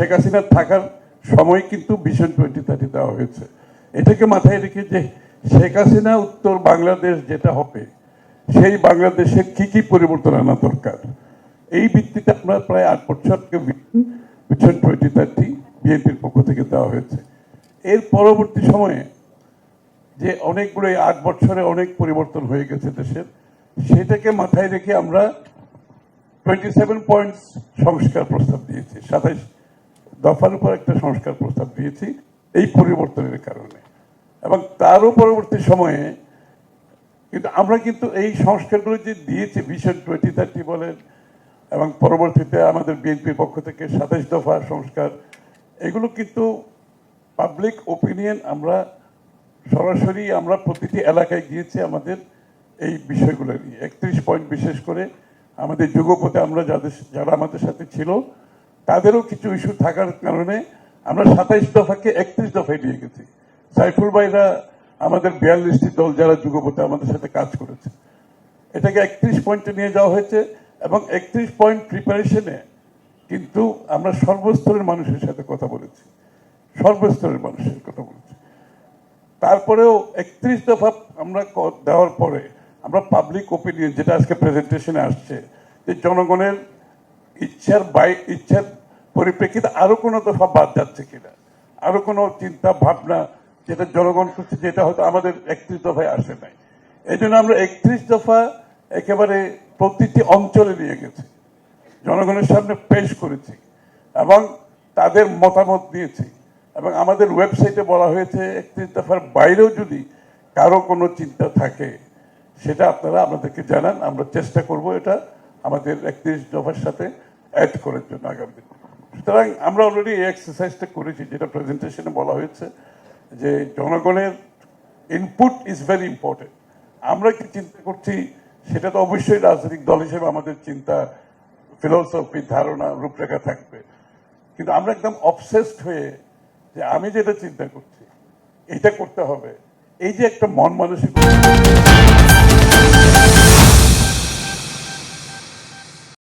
শেখ হাসিনার থাকার সময় কিন্তু ভিশন 2030 দেওয়া হয়েছে। এটাকে মাথায় রেখে যে শেখ হাসিনা উত্তর বাংলাদেশ যেটা হবে সেই বাংলাদেশে কি কি পরিবর্তন আনা দরকার, এই ভিত্তিতে আমরা প্রায় 8 বছরকে ভিশন 2030 বিএনপির পক্ষ থেকে দেওয়া হয়েছে। এর পরবর্তী সময়ে যে অনেকগুলো 8 বছরে অনেক পরিবর্তন হয়ে গেছে দেশের, সেটাকে মাথায় রেখে আমরা 27 পয়েন্টস সংস্কার প্রস্তাব দিয়েছি, 27 দফার উপর একটা সংস্কার প্রস্তাব দিয়েছি এই পরিবর্তনের কারণে। এবং তারও পরবর্তী সময়ে কিন্তু আমরা কিন্তু এই সংস্কারগুলো যে দিয়েছি ভিশন 2030 বলেন, এবং পরবর্তীতে আমাদের বিএনপির পক্ষ থেকে 27 দফা সংস্কার, এগুলো কিন্তু পাবলিক ওপিনিয়ন আমরা সরাসরি আমরা প্রতিটি এলাকায় গিয়েছি আমাদের এই বিষয়গুলো নিয়ে। 31 পয়েন্ট বিশেষ করে আমাদের যুগপথে আমরা যারা আমাদের সাথে ছিল তাদেরও কিছু ইস্যু থাকার কারণে আমরা 27 দফাকে 31 দফায় নিয়ে গেছি। সাইফুল ভাইরা আমাদের 42টি দল যারা যুগপথে আমাদের সাথে কাজ করেছে, এটাকে 31 পয়েন্টে নিয়ে যাওয়া হয়েছে। এবং 31 পয়েন্ট প্রিপারেশনে কিন্তু আমরা সর্বস্তরের মানুষের সাথে কথা বলেছি, সর্বস্তরের মানুষের কথা বলেছি। তারপরেও 31 দফা আমরা দেওয়ার পরে আমরা পাবলিক ওপিনিয়ন যেটা আজকে প্রেজেন্টেশনে আসছে, যে জনগণের ইচ্ছার পরিপ্রেক্ষিতে আরো কোনো দফা বাদ যাচ্ছে কিনা, আরো কোনো চিন্তা ভাবনা যেটা জনগণ করছে যেটা হয়তো আমাদের 31 দফায় আসে নাই। এই জন্য আমরা 31 দফা একেবারে প্রতিটি অঞ্চলে নিয়ে গেছি, জনগণের সামনে পেশ করেছি এবং তাদের মতামত দিয়েছি। এবং আমাদের ওয়েবসাইটে বলা হয়েছে 31 দফার বাইরেও যদি কারো কোনো চিন্তা থাকে সেটা আপনারা আমাদেরকে জানান, আমরা চেষ্টা করব এটা আমাদের 31 দফার সাথে অ্যাড করার জন্য আগামী দিন। সুতরাং আমরা অলরেডি এই এক্সারসাইজটা করেছি, যেটা প্রেজেন্টেশনে বলা হয়েছে যে জনগণের ইনপুট ইজ ভেরি ইম্পর্টেন্ট। আমরা কি চিন্তা করছি সেটা তো অবশ্যই রাজনৈতিক দল হিসেবে আমাদের চিন্তা, ফিলোসফি, ধারণা, রূপরেখা থাকবে, কিন্তু আমরা একদম অবসেসড হয়ে যে আমি যেটা চিন্তা করছি এটা করতে হবে, এই যে একটা মন মানসিকতা